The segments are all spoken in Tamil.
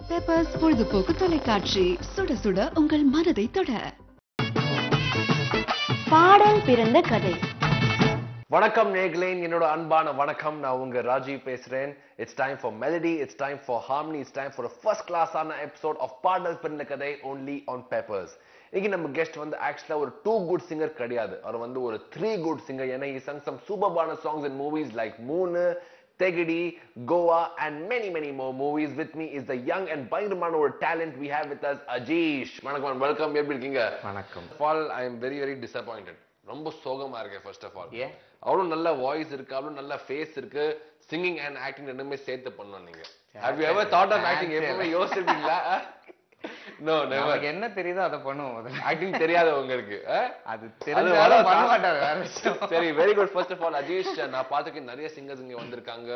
பெப்பர்ஸ் பொழுதுபோக்கு தொலைக்காட்சி, சுட சுட உங்கள் மனதை தொட. பாடல் பிறந்த கதை. வணக்கம் நேயர்களே, என்னோட அன்பான வணக்கம். நான் உங்க ராஜீவ் பேசுறேன். It's time for melody, it's time for harmony, it's time for first class ஆன எபிசோட் ஆஃப் பாடல் பிறந்த கதை only on Peppers. இன்னைக்கு நம்ம கெஸ்ட் வந்து ஆக்சுவலா ஒரு 2 good singer கிடையாது, அவர் வந்து ஒரு 3 good singer. ஏன்னா he sang some superb songs in movies like Moon, Tegidi, Goa and many more movies. With me is the young and பயங்கரமான ஒரு talent we have with us, Ajish. வணக்கம், வெல்கம். எப்படி இருக்கீங்க? வணக்கம். Fall, I am very disappointed. ரொம்ப சோகமா இருக்கேன். ஃபர்ஸ்ட் ஆஃப் ஆல், அவ்வளவு நல்ல வாய்ஸ் இருக்கு, அவ்வளவு நல்ல ஃபேஸ் இருக்கு, சிங்கிங் அண்ட் ஆக்டிங் ரெண்டுமே சேர்த்து பண்ணோம். நீங்க have you ever thought of acting? எப்பவுமே யோசிச்சிருக்கீங்களா? No, never. நமக்கு என்ன தெரியுதோ அதை பண்ணுவோம். ஆக்டிங் தெரியாத உங்களுக்கு அது தெரிஞ்சாலும் பண்ண மாட்டாங்க, வேற விஷயம். சரி, very good. First of all Ajeesh, நான் பார்த்துருக்கேன் நிறைய சிங்கர்ஸ் இங்க வந்திருக்காங்க.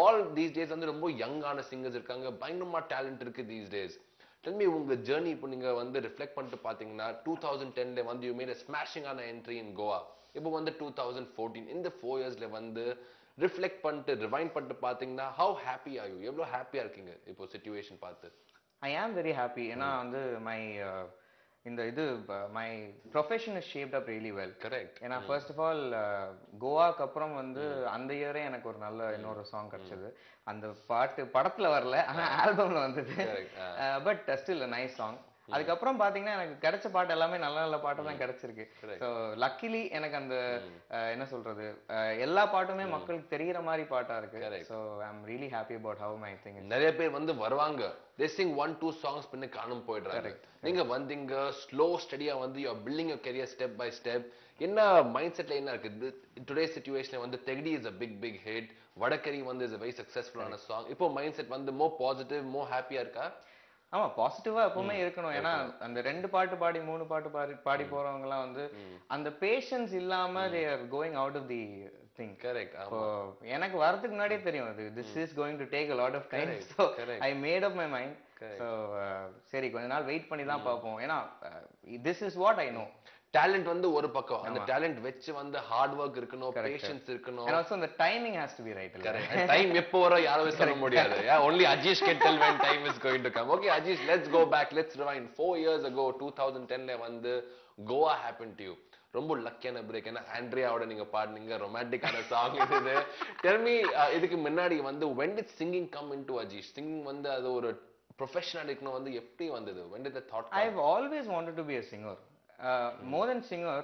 ஆல் தீஸ் டேஸ் வந்து ரொம்ப யங்கான சிங்கர்ஸ் இருக்காங்க, பயங்கரமா டேலண்ட் இருக்கு தீஸ் டேஸ். Tell me உங்க ஜர்னி இப்போ நீங்க வந்து ரிஃப்ளெக்ட் பண்ணிட்டு பாத்தீங்கன்னா 2010ல வந்து you made a smashing ஆன என்ட்ரி in Goa. இப்போ வந்து 2014, இந்த 4 இயர்ஸ்ல வந்து ரிஃப்ளெக்ட் பண்ணிட்டு ரிவைண்ட் பண்ணிட்டு பாத்தீங்கன்னா how happy are you? எவ்வளவு ஹாப்பியா இருக்கீங்க இப்போ சிச்சுவேஷன் பார்த்து? I am very happy. ஏன்னா வந்து இந்த இது my profession is shaped up really well. Correct. ஏன்னா ஃபர்ஸ்ட் ஆஃப் ஆல் கோவாக்கு அப்புறம் வந்து அந்த இயரே எனக்கு ஒரு நல்ல இன்னொரு சாங் கிடைச்சது. அந்த பாட்டு படத்துல வரல, ஆனா ஆல்பம்ல வந்தது. But still a nice song. அதுக்கப்புறம் பாத்தீங்கன்னா எனக்கு கிடைச்ச பாட்டு எல்லாமே நல்ல நல்ல பாட்டு தான் கிடைச்சிருக்கு. ஸோ லக்கிலி எனக்கு அந்த என்ன சொல்றது, எல்லா பாட்டுமே மக்களுக்கு தெரிகிற மாதிரி பாட்டா இருக்கு. So I am really happy about how my thing. நிறைய பேர் வந்து வருவாங்க, they sing 1-2 songs பின்ன காணும் போயிடுறாங்க. நீங்க வந்தீங்க ஸ்லோ ஸ்டடியா வந்து you are building your career step by step. என்ன மைண்ட் செட்ல என்ன இருக்கு? டுடே சிச்சுவேஷன்ல வந்து தெகடி is a big hit, Vadakkari வந்து இஸ் a very successful ஆன சாங். இப்போ மைண்ட் செட் வந்து more positive, more ஹாப்பியா இருக்கா? ஆமா, பாசிட்டிவா எப்பவுமே இருக்கணும். ஏன்னா அந்த 2 பாட்டு பாடி 3 பாட்டு பாடி போறவங்க எல்லாம் வந்து அந்த பேஷன்ஸ் இல்லாம they are going out of the thing. Correct. எனக்கு வரதுக்கு முன்னாடியே தெரியும் அது this is going to take a lot of time. So I made up my mind. So சரி, கொஞ்ச நாள் வெயிட் பண்ணி தான் பார்ப்போம். ஏன்னா this is what I know. Talent வந்து ஒரு பக்கம், அந்த டேலண்ட் வெச்சு வந்து ஹார்ட் ஒர்க் இருக்கணும், பேஷன்ஸ் இருக்கணும். And also the timing has to be right. Correct. Time எப்போ வர யாரும் சொல்ல முடியாது. Only Ajish can tell when time is going to come. Okay Ajish, let's go back, let's rewind. 4 years ago 2010ல வந்து Goa happened to you. ரொம்ப லக்கியான பிரேக். ஏன்னா ஆண்ட்ரியாவோட நீங்க பாடுனீங்க, ரொமான்டிக்கான சாங் இது. Tell me, இதுக்கு முன்னாடி வந்து when did singing come into Ajish? Singing வந்து அது ஒரு ப்ரொஃபஷனல் இருக்கணும் வந்து எப்படி வந்தது? When did the thought come? I've always wanted to be a singer. More than singer,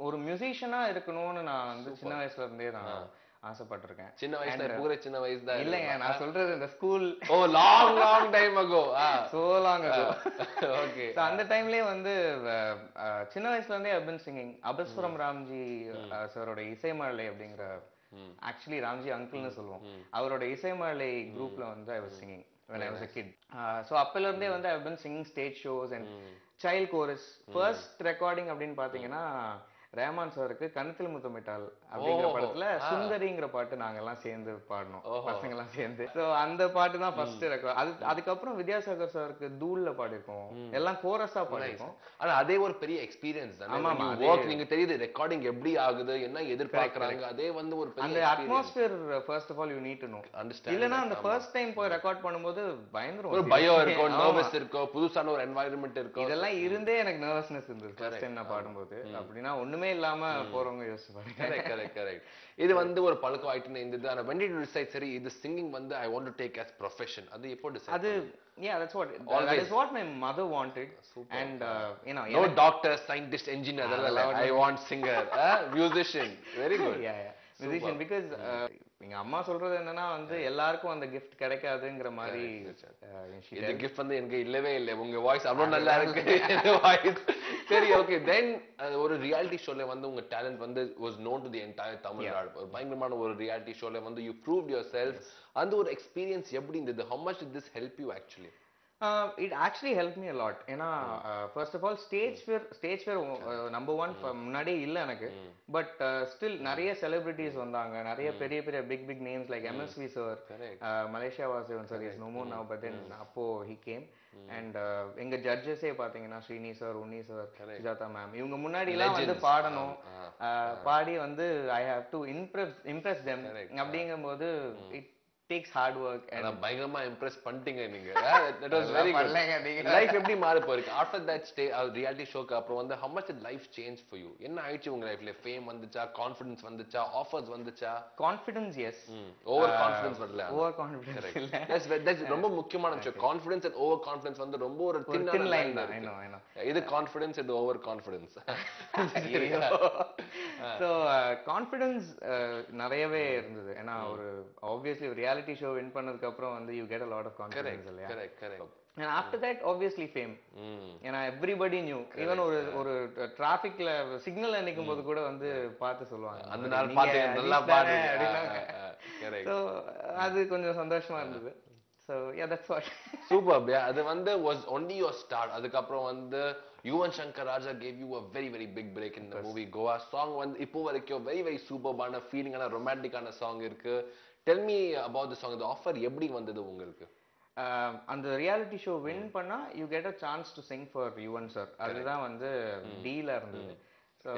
ஒரு மியூசிஷியனா இருக்கணும்னு நான் வந்து சின்ன வயசுல இருந்தே நான் ஆசைப்பட்டிருக்கேன். சின்ன வயசுல பூரா சின்ன வயசு தான் இல்லைங்க, நான் சொல்றது இந்த school long time ago. so long ago. Okay. So அந்த டைம்லயே வந்து சின்ன வயசுல இருந்தே I've been singing. அபஸ்வரம் ராம்ஜி சாரோட இசைமழலை அப்படிங்கிற, ஆக்சுவலி ராம்ஜி அங்கிள்னு சொல்லுவோம், அவரோட இசைமழலை குரூப்ல வந்து I was singing when I was a kid. So அப்பல இருந்தே வந்து I've been singing stage shows and child chorus. First recording அப்படின்னு பாத்தீங்கன்னா ரஹ்மான் சாருக்கு கன்னத்தில் முத்தமிட்டால் அப்படிங்கிற படத்துல சுந்தரிங்கிற பாட்டு நாங்க எல்லாம் சேர்ந்து பாடணும், பசங்க எல்லாம் சேர்ந்து. சோ அந்த பாட்டு தான் ஃபர்ஸ்ட் ரெக்கார்ட். அதுக்கப்புறம் வித்யாசாகர் சாருக்கு தூள்ல பாடிருக்கோம், எல்லாம் கோரஸா பாடிருக்கோம். ஆனா அதே ஒரு பெரிய எக்ஸ்பீரியன்ஸ் தான். நீங்க தெரியுது ரெக்கார்டிங் எப்படி ஆகுது, என்ன எதிர்பார்க்கறாங்க, அதே வந்து ஒரு பெரிய அந்த atmosphere first of all you need to know. இல்லனா அந்த ஃபர்ஸ்ட் டைம் போய் ரெக்கார்ட் பண்ணும்போது பயங்கர ஒரு பயம் இருக்கும், நர்வஸ் இருக்கும், புதுசான ஒரு என்வாயரன்மெண்ட் இருக்கும். இதெல்லாம் இருந்தே எனக்கு நர்வஸ்னஸ் இருந்தது ஃபர்ஸ்ட் டைம் நான் பாடும்போது. அப்படினா ஒண்ணுமே இல்லாம போறவங்க யோசிச்சு பாருங்க. கரெக்ட். இது வந்து ஒரு பழக்கம் ஆயிட்டு இருந்தது. ஆனா when did you decide சரி இது சிங்கிங் வந்து I want to take as profession? அது எப்போ டிசைட்? அது that is what my mother wanted. Super. And you know, no doctor, scientist, engineer, I want singer, musician. Very good. Yeah. Musician. Because எங்க அம்மா சொல்றது என்னன்னா வந்து எல்லாருக்கும் அந்த gift கிடைக்காதுங்கிற மாதிரி. இந்த gift வந்து எனக்கு இல்லவே இல்லை. உங்க வாய்ஸ் அவ்வளவு நல்லா இருக்கு. வாய்ஸ் சரி, ஓகே. தென் ஒரு ரியாலிட்டி ஷோல வந்து உங்க டேலண்ட் வந்து was known to the entire Tamil Nadu. ஒரு பயங்கரமான ஒரு ரியாலிட்டி ஷோல வந்து you proved yourself. அந்த ஒரு எக்ஸ்பீரியன்ஸ் எப்படி இருந்தது? How much did this help you actually? It actually helped me a lot. ஏன்னா first of all stage fear number 1 முன்னாடி இல்ல எனக்கு. பட் ஸ்டில் நிறைய செலிபிரிட்டிஸ் வந்தாங்க, நிறைய பெரிய big names like MSV sir, Malaysia Vasavan sir is no more now, but then அப்போ he came. And எங்க ஜட்ஜஸே பாத்தீங்கன்னா ஸ்ரீனி சார், உன்னி சார், சுஜாதா மேம், இவங்க முன்னாடி எல்லாம் வந்து பாடணும், பாடி வந்து I have to impress them. அப்படிங்கும்போது it takes hard work and நான் பயங்கரமா இம்ப்ரெஸ் பண்ணிட்டீங்க நீங்க. That was very good. Life எப்படி மாறி போயிருக்கு after that stay ரியாலிட்டி ஷோக்கு அப்புறம் வந்து how much did life change for you? என்ன ஆயிடுச்சு உங்க லைஃப்ல? ஃபேம் வந்துச்சா, கான்ஃபிடன்ஸ் வந்துச்சா, ஆஃபர்ஸ் வந்துச்சா? confidence yes, ஓவர் கான்ஃபிடன்ஸ் வரல. over confidence இல்ல. that's ரொம்ப முக்கியமான விஷயம். கான்ஃபிடன்ஸ் அண்ட் ஓவர் கான்ஃபிடன்ஸ் வந்து ரொம்ப ஒரு thin line தான். I know. இது கான்ஃபிடன்ஸ், இது ஓவர் கான்ஃபிடன்ஸ். So confidence நிறையவே இருந்தது. ஏன்னா ஒரு obviously ரியாலிட்டி ஷோ வின் பண்ணதுக்கு அப்புறம் வந்து you get a lot of confidence இல்லையா? correct. And after that obviously fame. ஏன்னா everybody knew. even ஒரு டிராஃபிக்ல சிக்னல்ல நிக்கும் போது கூட வந்து பார்த்து சொல்லுவாங்க, அந்த நாள் பாத்தீங்க, நல்லா பாத்தீங்க. correct. So அது கொஞ்சம் சந்தோஷமா இருந்தது. So yeah, that's what. Super. அது வந்து was only your start. அதுக்கு அப்புறம் வந்து Yuvan Shankar Raja gave you a very very big break in the movie Goa. Song வந்து இப்போ வரைக்கும் very very superபான ஃபீலிங்கான ரொமான்டிக்கான சாங் இருக்கு. Tell me about the song. The offer எப்படி வந்தது உங்களுக்கு? அந்த ரியாலிட்டி ஷோ வின் பண்ணா you get a chance to sing for Yuvan sir. அதுதான் வந்து டீலா இருந்தது.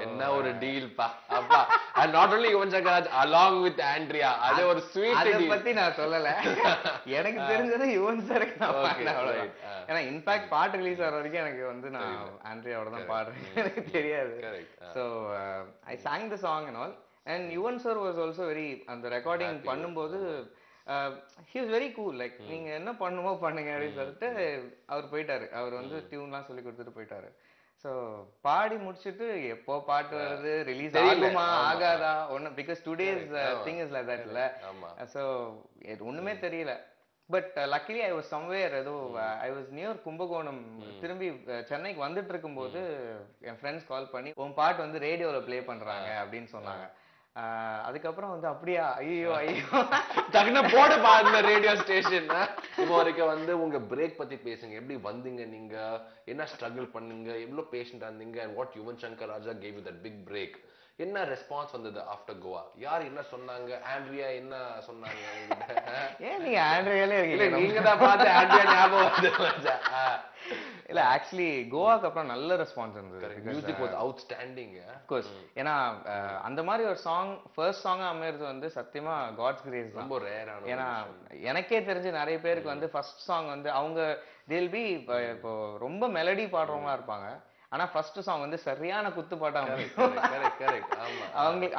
என்ன ஒரு டீல் பா அப்பா. and not only Yuvan Shankar Raja along with Andrea. அது ஒரு ஸ்வீட் அத டீல். பத்தி நான் சொல்லல. எனக்கு தெரிஞ்சது யுவன் சாருக்கு நான் பாடுறேன் அவ்வளவுதான். ஏன்னா இன்ஃபேக்ட் பாட்டு ரிலீஸ் ஆகிற வரைக்கும் எனக்கு வந்து நான் ஆண்ட்ரியாவோட தான் பாடுறேன், எனக்கு தெரியாது. So I sang the song and all, and Yuvan sir was also very, அந்த ரெக்கார்டிங் பண்ணும்போது he was very cool. like நீங்க என்ன பண்ணுமோ பண்ணுங்க அப்படின்னு சொல்லிட்டு அவர் போயிட்டாரு. அவர் வந்து டியூன்லாம் சொல்லி கொடுத்துட்டு போயிட்டாரு. ஸோ பாடி முடிச்சுட்டு எப்போ பாட்டு வருது, ரிலீஸ் ஆகுமா ஆகாதா ஒன்னு, because today's thing is like that இல்ல. ஸோ ஒண்ணுமே தெரியல. But luckily I was somewhere, ஏதோ ஐ வாஸ் நியர் கும்பகோணம். திரும்பி சென்னைக்கு வந்துட்டு இருக்கும்போது என் ஃப்ரெண்ட்ஸ் கால் பண்ணி உன் பாட்டு வந்து ரேடியோல ப்ளே பண்றாங்க அப்படின்னு சொன்னாங்க. அதுக்கப்புறம் வந்து அப்படியா, ஐயோ டக்குனு போட பாருங்க ரேடியோ ஸ்டேஷன். இப்போ வரைக்கும் வந்து உங்க பிரேக் பத்தி பேசுங்க. எப்படி வந்தீங்க நீங்க, என்ன ஸ்ட்ரகிள் பண்ணீங்க, எவ்வளவு பேஷண்டா இருந்தீங்க, and what Yuvan Shankar Raja gave you that big break. என்ன ரெஸ்பான்ஸ் வந்தது ஆஃப்டர் கோவா? யார் என்ன சொன்னாங்க? ஆண்ட்ரியா என்ன சொன்னாங்க? ஏன் நீங்க ஆண்ட்ரியாலே இருக்கீங்க? நீங்க தான் பார்த்து ஆண்ட்ரியா ஞாபகம் வந்து. இல்ல ஆக்சுவலி கோவாக்கு அப்புறம் நல்ல ரெஸ்பான்ஸ் இருந்தது. Music was outstanding. Of course. ஏன்னா அந்த மாதிரி ஒரு சாங் ஃபர்ஸ்ட் சாங்கா அமையிறது வந்து சத்தியமா காட்ஸ் கிரேஸ் தான். ரொம்ப ரேரான. ஏன்னா எனக்கே தெரிஞ்சு நிறைய பேருக்கு வந்து ஃபர்ஸ்ட் சாங் வந்து அவங்க they'll be இப்போ ரொம்ப மெலடி பாடுறவங்களா இருப்பாங்க, ஆனா ஃபர்ஸ்ட் சாங் வந்து சரியான குத்து பாட்டா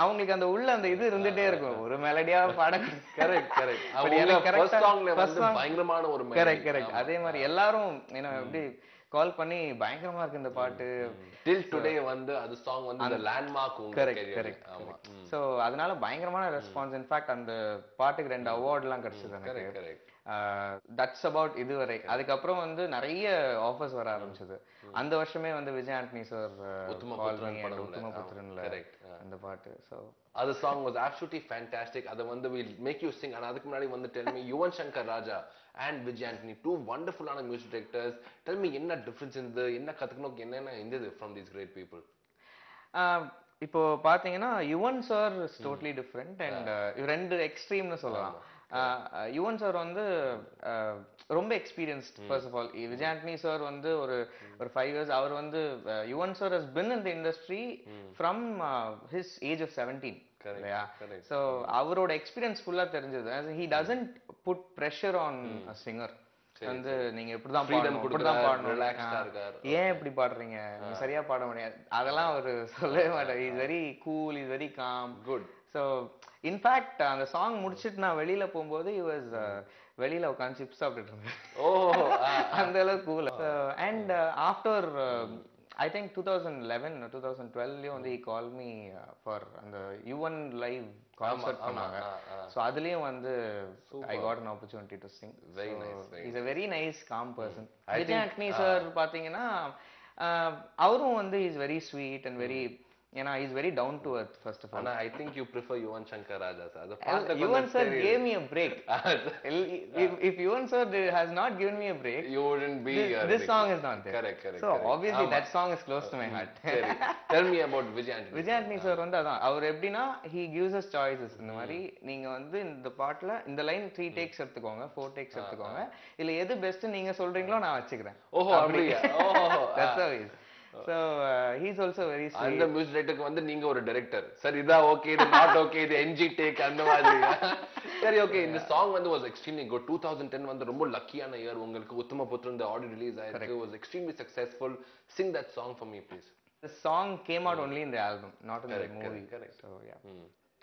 அவங்களுக்கு அந்த உள்ள அந்த இது இருந்துட்டே இருக்கும், ஒரு மெலடியா பாட. பயங்கரமான ஒரு கரெக்ட். அதே மாதிரி எல்லாரும் என்ன எப்படி கால் பண்ணி பயங்கரமா இருக்கு இந்த பாட்டு. till today வந்து அது சாங் வந்து the landmark உங்க கரெக்ட். சோ அதனால பயங்கரமான ரெஸ்பான்ஸ். இன்ஃபேக்ட் அந்த பாட்டுக்கு 2 அவார்ட் எல்லாம் கிடைச்சது எனக்கு. தட்ஸ் அபவுட் இதுவரை. அதுக்கப்புறம் வந்து நிறைய ஆஃபர்ஸ் வர ஆரம்பிச்சது. அந்த வருஷமே வந்து விஜய் ஆண்டனி சார் உத்தமபுத்திரன்ல அந்த பாட்டு. சோ அது song was absolutely fantastic. அது வந்து will make you sing. ஆனா அதுக்கு முன்னாடி வந்து tell me Yuvan Shankar Raja and Vijay Antony, two wonderful ஆன மியூசிக் டைரக்டர்ஸ். tell me என்ன டிஃபரன்ஸ் இருந்தது, என்ன கத்துக்கணும், என்னென்ன இருந்தது from these great people? இப்போ பாத்தீங்கன்னா Yuvan sir is totally different and ரெண்டு எக்ஸ்ட்ரீம்னு சொல்லலாம். யுவன் சார் வந்து ரொம்ப experienced. First of all Vijay Antony sir வந்து ஒரு 5 years. அவர் வந்து Yuvan sir has been in the industry from his age of 17 இல்லையா? ஸோ அவரோட எக்ஸ்பீரியன்ஸ் ஃபுல்லா தெரிஞ்சது. He doesn't put pressure on a singer. வந்து நீங்க இப்படிதான் பாடணும், ஏன் இப்படி பாடுறீங்க, நீங்க சரியா பாட முடியாது, அதெல்லாம் அவர் சொல்லவே மாட்டார். Is very cool, is very com, good. So in fact அந்த சாங் முடிச்சுட்டு நான் வெளியில போகும்போது வெளியில உட்காந்து சிப்ஸ் சாப்பிட்டுட்டு இருந்தேன். அந்த அளவுக்கு cool. And after I think 2011 or 2012 வந்து he called me for அந்த யுவன் லைவ் கான்சர்ட் பண்ணாங்க. சோ அதுலயும் வந்து I got an opportunity to sing. Very nice. He's a very nice calm person. Vijay Antony sir பாத்தீங்கன்னா அவரும் வந்து is very sweet and very, ஏன்னா he is very down to earth first of all. I think you prefer Yuvan Shankar Raja sir. Yuvan sir gave me a break. If Yuvan sir has not given me a break, you wouldn't be this song is not there. Correct. So obviously that song is close to my heart. Tell me about Vijay Antony. Vijay Antony sir வந்து அதான், அவர் எப்படின்னா he gives us choices. இந்த மாதிரி நீங்க வந்து இந்த பாட்டுல இந்த லைன் 3 takes எடுத்துக்கோங்க, 4 takes எடுத்துக்கோங்க, இல்ல எது பெஸ்ட் நீங்க சொல்றீங்களோ நான் வச்சுக்கிறேன். ஓஹோ அப்படியே. ஓஹோ that's how he is. So he's also very sweet. அந்த மியூசிக் டைரக்டருக்கு வந்து நீங்க ஒரு டைரக்டர், சார் இதா ஓகே, இது நாட் ஓகே, இது NG டேக் அந்த மாதிரி. சரி ஓகே இந்த சாங் வந்து was extremely good 2010 வந்து ரொம்ப லக்கியான இயர் உங்களுக்கு உத்தம புத்திரன் the audio release ஆயிருக்கு was extremely successful sing that song for me please The song came out only in the album, not in the movie. Correct. So yeah.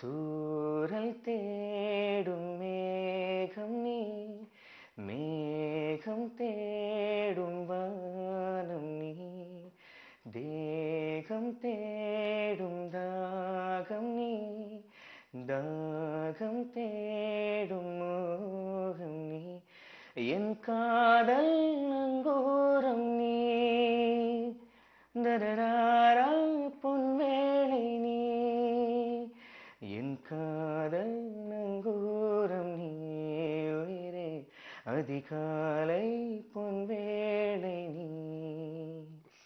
தூரல் தேடும் மேகம் நீ மேகம் தேடும் வானம் நீ தேகம் தேடும் தாகம் நீ தாகம் தேடும் மோகம் நீ என் காதல் நங்கூரம் நீ தரராரா பொன்வேளை நீ என் காதல் நங்கூரம் நீ உயிரே அதிகாலை பொன்வேளை நீ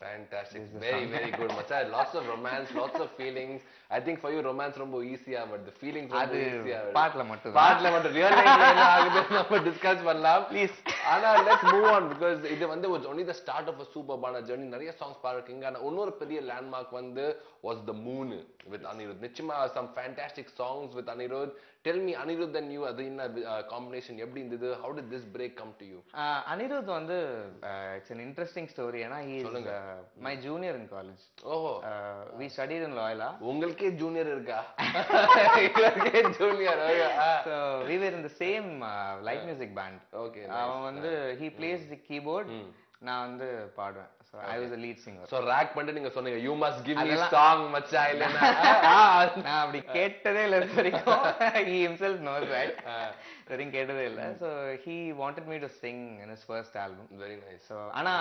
Fantastic. Very good. Macha, lots of romance, lots of feelings. I think for you romance rombo easy but the feelings rombo easy பாட்ல மட்டும் real life என்ன ஆகுது நம்ம டிஸ்கஸ் பண்ணலாம் ப்ளீஸ் ஆனா let's move on because இது வந்து was only the start of a superb journey நிறைய songs பாருக்கீங்க ஆனா இன்னொரு பெரிய landmark வந்து was the moon with Anirudh நிச்சயமா some fantastic songs with Anirudh tell me Anirudh and you அது என்ன combination எப்படி இருந்தது how did this break come to you Anirudh வந்து it's an interesting story ஏனா he is my junior in college ஓஹோ we studied in Loyola உங்களுக்கே ஜூனியர் இருக்கா இவருக்கே junior so we were in the same light music band okay அவன் வந்து he plays the keyboard நான் வந்து பாடுவேன் so I was the lead singer so rack பண்ணிட்டு நீங்க சொன்னீங்க you must give me song மச்சா இல்லனா நான் அப்படி கேட்டதே இல்ல வரைக்கும் he himself knows that வரைக்கும் கேட்டதே இல்ல so he wanted me to sing in his first album very nice so ஆனா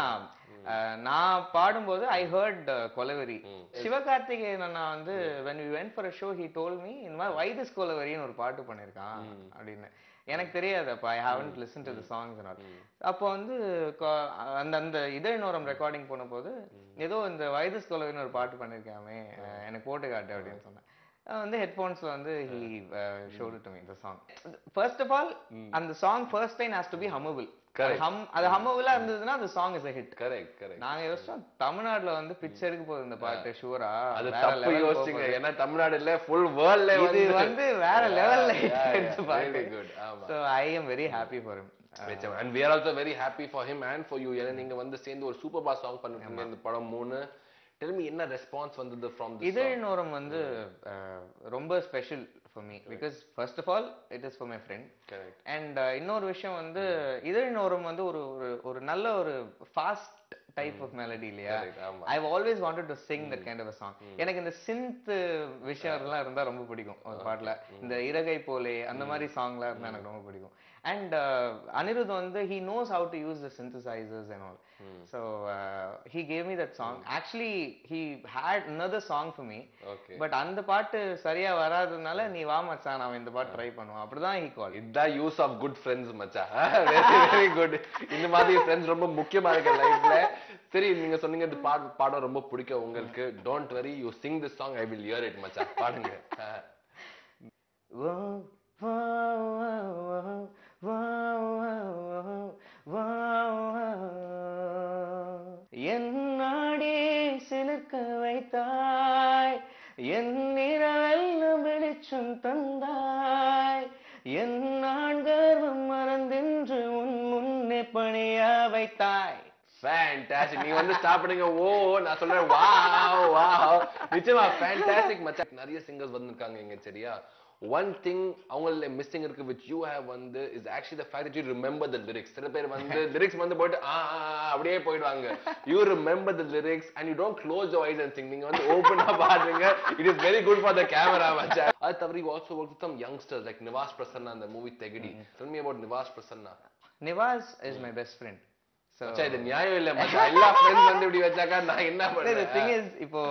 நான் பாடும்போது I heard கொலவெறி சிவகார்த்திகேயன் அண்ணா வந்து when we went for a show he told me இந்த மாதிரி why this கொலவெறின்னு ஒரு பாட்டு பண்ணிருக்கான் அப்படின்னு எனக்கு தெரியாது அப்ப I haven't listened to the songs and all அப்போ வந்து அந்த இதழ்நோரம் ரெக்கார்டிங் போன போது ஏதோ இந்த வைதஸ் கொலவெறின்னு ஒரு பாட்டு பண்ணிருக்காமே எனக்கு போட்டு காட்டு அப்படின்னு சொன்னேன் வந்து ஹெட்போன்ஸ்ல வந்து he showed it to me the song first of all and the song first line has to be hummable அது ஹம்மபிளா இருந்ததுன்னா the song is a hit correct நாங்க யோசிச்சோம் தமிழ்நாட்டுல வந்து பிச் எடுக்க போகுது இந்த பாட்டு ஷூரா அது தப்பு யோசிச்சீங்க ஏன்னா தமிழ்நாடு இல்ல full world ல இது வந்து வேற லெவல்ல very good ஆமா so I am very happy for him and we are also very happy for him and for you ஏன்னா நீங்க வந்து சேர்ந்து ஒரு சூப்பர் பாஸ் சாங் பண்ணிருக்கீங்க இந்த படம் 3 tell me என்ன ரெஸ்பான்ஸ் வந்தது from this இதழ்நோரம் வந்து ரொம்ப special for me because first of all it is for my friend correct and இன்னொரு விஷயம் வந்து இதழ்நோரம் வந்து ஒரு நல்ல ஒரு fast type of melody இல்லையா I've always wanted to sing that kind of a song எனக்கு இந்த synth விஷயம் எல்லாம் இருந்தா ரொம்ப பிடிக்கும் ஒரு பாட்டுல இந்த இறகை போலே அந்த மாதிரி சாங்லாம் இருந்தா எனக்கு ரொம்ப பிடிக்கும் and Anirudh வந்து he knows how to use the synthesizers and all so he gave me that song actually he had another song for me but அந்த பாட்டு சரியா வராதனால நீ வா மச்சான் நாம இந்த பாட்டு ட்ரை பண்ணுவோம் அப்படிதான் he called இதா யூஸ் ஆஃப் குட் ஃப்ரெண்ட்ஸ் மச்சான் very good இந்த மாதிரி ஃப்ரெண்ட்ஸ் ரொம்ப முக்கியமா இருக்கு லைஃப்ல சரி நீங்க சொன்னீங்க இந்த பாடம் ரொம்ப பிடிக்கும் உங்களுக்கு don't worry you sing this song I will hear it மச்சான் பாடுங்க என் நாடே சிலிர்க்க வைத்தாய் என் நிறவெல்லாம் வெளிச்சம் தந்தாய் என் நான் கர்வம் மறந்தென்று உன் முன்னே பணியா வைத்தாய் fantastic நீங்க வந்து ஸ்டாப் பண்ணுங்க ஓ நான் சொல்றேன் வாவ் நிச்சயமா fantastic மச்சான் நிறைய சிங்கர்ஸ் வந்திருக்காங்க இங்க சரியா one thing அவங்கள மிஸ்ஸிங் இருக்கு which you have வந்து is actually the fact that you remember the lyrics சில பேர் வந்து lyrics வந்து போட்டு அப்படியே போயிடுவாங்க you remember the lyrics and you don't close your eyes and sing நீங்க வந்து ஓபனா பாடுறீங்க it is very good for the camera மச்சான் அது தவிர you also work with some youngsters like Nivas Prasanna in the movie Tegidi tell me about Nivas Prasanna Nivas is my best friend இது நியாயம் இல்ல மச்சான் எல்லா ஃப்ரெண்ட்ஸ் வந்து இப்படி வச்சாக்கா நான் என்ன பண்றது the thing is இப்போ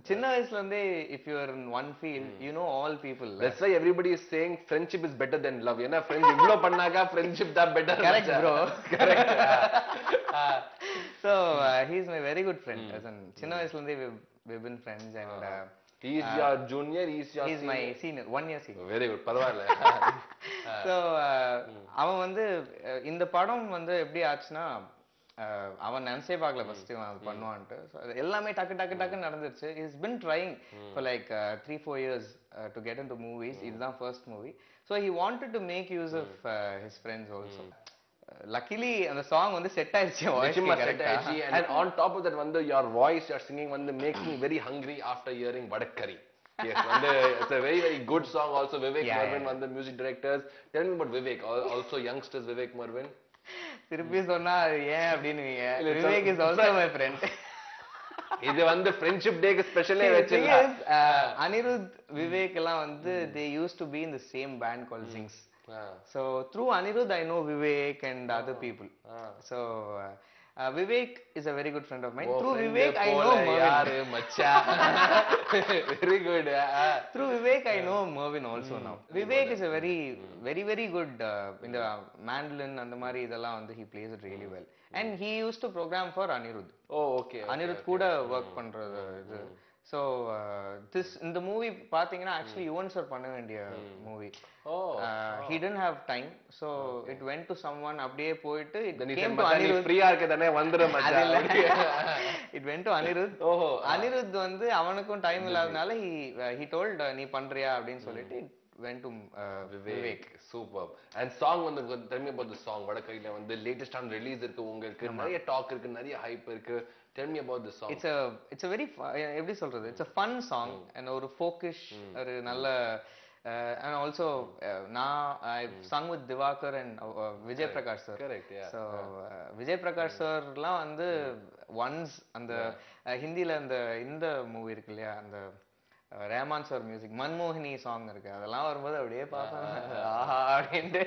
சின்ன வயசுல இருந்தே if you are in one field you know all people that's why everybody is saying friendship is better than love ஏன்னா friends இவ்ளோ பண்ணாக்க friendship தான் better correct bro correct so he is my very good friend as in சின்ன வயசுல இருந்தே we've been friends and he is your junior he is my senior 1 year senior very good பரவாயில்லை so அவன் வந்து இந்த படம் வந்து எப்படி ஆச்சுன்னா அவன் நினைச்சே பார்க்கல ஃபர்ஸ்ட் அவன் அது பண்ணுவான்ட்டு. So, அது எல்லாமே டக்கு டக்கு டக்குன்னு நடந்துருச்சு. Is been trying for like 3-4 years to get in to movies. இதுதான் first movie. So he wanted to make use of his friends also. Luckily அந்த சாங் வந்து செட் ஆயிடுச்சு, வாய்ஸ் கரெக்ட்டா. And on top of that வந்து your voice, your singing வந்து makes me very hungry after hearing Vadakkari. Yes, வந்து it's a very very good song also. Vivek Marvin வந்து music directors. Tell me about Vivek, also youngsters Vivek Marvin. திருப்பி சொன்னா ஏன் அப்படின்னுவீங்க. Vivek is also my friend. இது வந்து ஃப்ரெண்ட்ஷிப் டேக்கு ஸ்பெஷலே வெச்சிருக்கேன். அனிருத் விவேக் எல்லாம் வந்து they used to be in the same band called Zings. So through Anirudh I know Vivek and other people. So Vivek is a very good friend of mine. Through Vivek I know Mervin. Very good. Through Vivek I know Mervin also now. Vivek is a very good in the mandolin and the mari idella வந்து he plays it really well. And he used to program for Anirudh. Oh okay. Anirudh கூட work பண்றது இது. So this in the movie பாத்தீங்கன்னா actually யுவன் சார் பண்ண வேண்டிய movie. He didn't have time, so it went to someone. அப்படியே போயிட்டு it came to Anirudh. ஃப்ரீயா இருக்கதானே வந்துற மச்சான். It went to Anirudh. Anirudh வந்து அவனுக்கும் டைம் இல்லாதனால he told நீ பண்றியா அப்படினு சொல்லிட்டு went to Vivek. Superb. And song வந்து tell me about the song. வடக்கையில வந்து latest on release இருக்கு, உங்களுக்கு நிறைய டாக் இருக்கு, நிறைய ஹைப் இருக்கு. Tell me about the song. It's a very எப்படி சொல்றது, it's a fun song and ஒரு folkish ஒரு நல்ல and also I've sung with Divakar and Vijay Prakash sir. Correct, yeah. So Vijay Prakash sir லாம் வந்து once அந்த ஹிந்தில இந்த மூவி இருக்கு இல்லையா, அந்த ரஹ்மான் சார் மியூசிக் மன்மோகினி சாங் இருக்கு, அதெல்லாம் வரும்போது அப்படியே பாப்பேன் ஆஹா அப்படினு.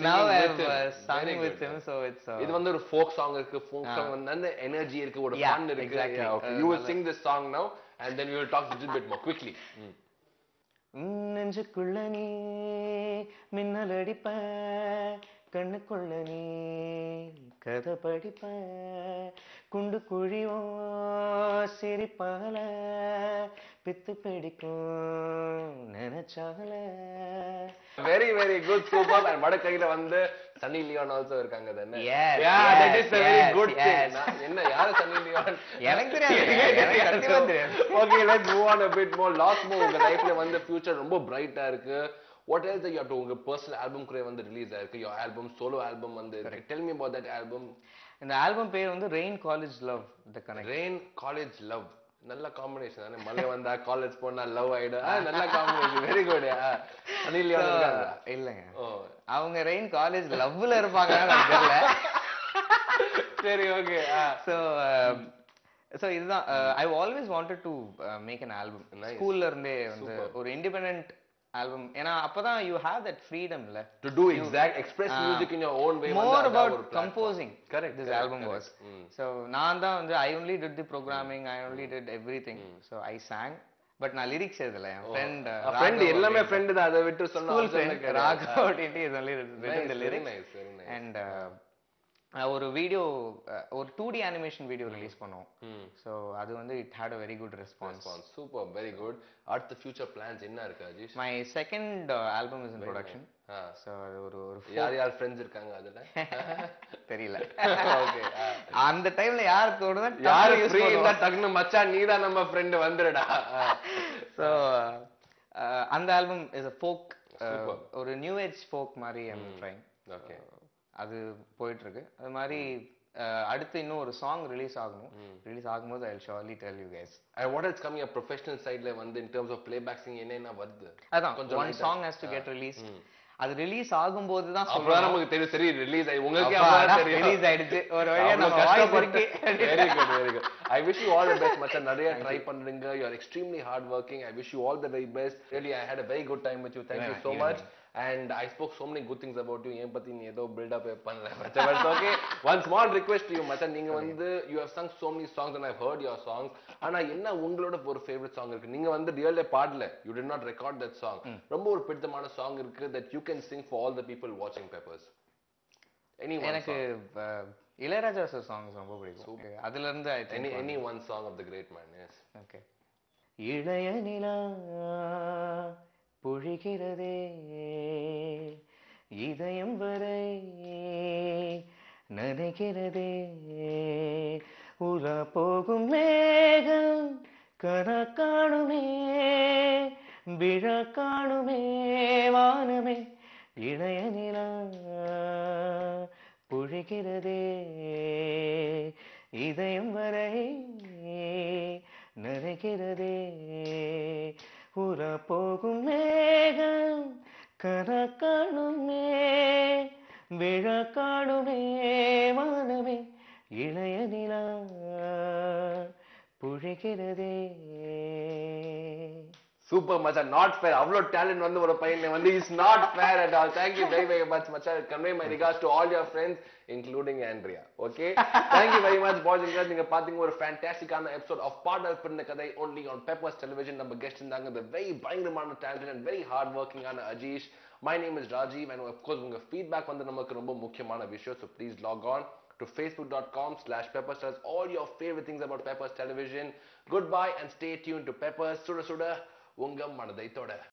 Now I've sung with him, so it's இது வந்து ஒரு folk song இருக்கு. Folk song வந்து அந்த எனர்ஜி இருக்கு, ஒரு fun இருக்கு. Exactly. Okay, you will sing this song now and then we will talk a little bit more quickly. நெஞ்சுக்குள்ள நீ மின்னல் அடிப்ப, கண்ணுக்குள்ள நீ கதை படிப்ப, குண்டு குழியும் சிரிப்பால பித்து பிடிக்கும் நினைச்சால. Very very good, superb. And வடக்கையில வந்து சன்னி லியோன் also இருக்காங்க தானே? Yes, yeah, yes, that is a very good yes. thing. என்ன யாரு சன்னி லியோன்? எனக்கு தெரியாது, எனக்கு சத்தியமா தெரியாது. Okay, let's move on a bit more. Last move, உங்க லைஃப்ல வந்து future ரொம்ப பிரைட்டா இருக்கு. What else that you have to உங்க personal album கூட வந்து ரிலீஸ் ஆயிருக்கு, your album solo album வந்து இருக்கு. Tell me about that album. இந்த ஆல்பம் பேர் வந்து rain college love the connect. Rain college love, நல்ல காம்பினேஷன் தானே. மழை வந்தா காலேஜ் போனா லவ் ஆயிடும். நல்ல combination, very good. Anil Leon இருக்காங்க இல்லங்க, அவங்க ரெயின் காலேஜ் லவ்ல இருப்பாங்கன்னு எனக்கு தெரியல. சரி ஓகே. so இதுதான் I always wanted to make an album. ஸ்கூல்ல இருந்தே வந்து ஒரு இண்டிபெண்டன்ட் ஆல்பம், ஏன்னா அப்பதான் you have that freedom இல்ல to do exact express music in your own way. More about composing. Correct. This album was. So நான் தான் வந்து I only did the programming, I only did everything. So I sang, but நான் லிரிக்ஸ் எழுதல. என் friend எல்லாமே friend தான், அதை விட்டு சொன்னா school friend Raghav DD is only written the lyrics. Very nice. And ஒரு வீடியோ, ஒரு 2D அனிமேஷன் வீடியோ ரிலீஸ் பண்ணோம். சோ அது வந்து it had a very good response. Super, very good. அடுத்த future plans என்ன இருக்கு Ajeesh? My second album is in production. So ஒரு யார் ஃப்ரெண்ட்ஸ் இருக்காங்க அதுல? தெரியல. ஓகே. அந்த டைம்ல யார் தோணுதா யார் ஃப்ரீ இருந்தா டக்குனு மச்சான் நீ தான் நம்ம ஃப்ரெண்ட் வந்துடா. So அந்த ஆல்பம் is a folk, ஒரு நியூ ஏஜ் folk மாதிரி I'm trying. ஓகே. அது போயிட்டு இருக்கு. அது மாதிரி அடுத்து இன்னும் ஒரு சாங் ரிலீஸ் ஆகணும். ரிலீஸ் ஆகும்போது I'll surely tell you guys. And what is coming up professional sideல வந்து in terms of playback singing என்ன வருது? அதான் one song has to get released. அது ரிலீஸ் ஆகும்போது தான் சொல்றேன். நமக்கு தெரியும் சரி ரிலீஸ் ஆயி உங்களுக்கு அப்பதான் தெரியும் ரிலீஸ் ஆயிடுச்சு. ஒரு வழியா நம்ம வாய்ஸ் இருக்கு. Very good. I wish you all the best மச்சான். நிறைய ட்ரை பண்றீங்க. You are extremely hard working. I wish you all the very best. Really I had a very good time with you. Thank you so much. And I spoke so many good things about you. ஏன் பத்தி நீ ஏதோ build up பண்ணல மச்சான். But okay, one small request to you மச்சான். நீங்க வந்து you have sung so many songs and I've heard your songs. ஆனா என்ன உங்களோட ஒரு favorite song இருக்கு? நீங்க வந்து ரியல்ல பாடல. You did not record that song. ரொம்ப ஒரு பிடித்தமான song இருக்கு that you can sing for all the people watching Peppers. எனக்கு இளையராஜா சார் சாங்ஸ் ரொம்ப பிடிக்கும். அதுல இருந்து I think any one song of the great man. Yes. Okay. இளைய நிலா பொழிகிறதே இதயம் வரை நனைக்கிறதே உலா போகும் மேகம் கன காணுமே விழ காணுமே வானமே இளைய நிலா பொழிகிறதே இதயம் வரை நனைகிறதே உலா போகும் மேகம் கன காணுமே விழ காணுமே வானமே இளைய நிலா பொழிகிறதே. Super Macha, not fair. Avlo talent vandu oru payyan vandu is not fair at all. Thank you very very much Macha. Convey my regards to all your friends including Andrea. Okay? Thank you very much boys and girls. Neenga pathinga oru fantastic ana episode of Paadal Pirna Kadai only on Peppers Television. Number guest indanga the very பயங்கரமான talented and very hard working ana Ajish. My name is Rajiv and of course unga feedback vandu namakku romba mukkiyamaana vishayam, so please log on to facebook.com/pepperstars all your favorite things about Peppers Television. Goodbye and stay tuned to Peppers. Suda suda உங்க மனதை தொட.